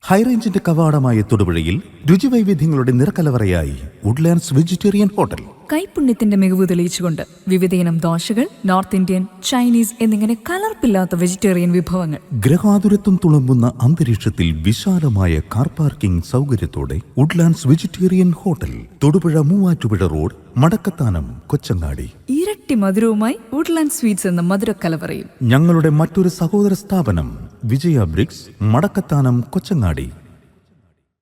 ഹൈറേഞ്ചിന്റെ കവാടമായ തൊടുപുഴയിൽ രുചിവൈവിധ്യങ്ങളുടെ നിറക്കലവറയായി വുഡ്ലാൻഡ്സ് വെജിറ്റേറിയൻ ഹോട്ടൽ. കൈപുണ്യത്തിന്റെ മികവ് തെളിയിച്ചുകൊണ്ട് വിവിധയിനം ദോശകൾ, നോർത്ത് ഇന്ത്യൻ, ചൈനീസ് എന്നിങ്ങനെ കലർപ്പില്ലാത്ത വെജിറ്റേറിയൻ വിഭവങ്ങൾ. ഗ്രഹാതുരത്വം തുളുമ്പുന്ന അന്തരീക്ഷത്തിൽ വിശാലമായ കാർ പാർക്കിംഗ് സൗകര്യത്തോടെ Woodlands vegetarian hotel, Thodupuzha Muvattupuzha road, Madakkathanam, Kochangadi. ഇരട്ടി മധുരവുമായി വുഡ്ലാൻഡ് സ്വീറ്റ്സ് എന്ന മധുരക്കലവറയും. ഞങ്ങളുടെ മറ്റൊരു സഹോദര സ്ഥാപനം വിജയ ബ്രിക്സ്, മടക്കത്താനം, കൊച്ചങ്ങാടി.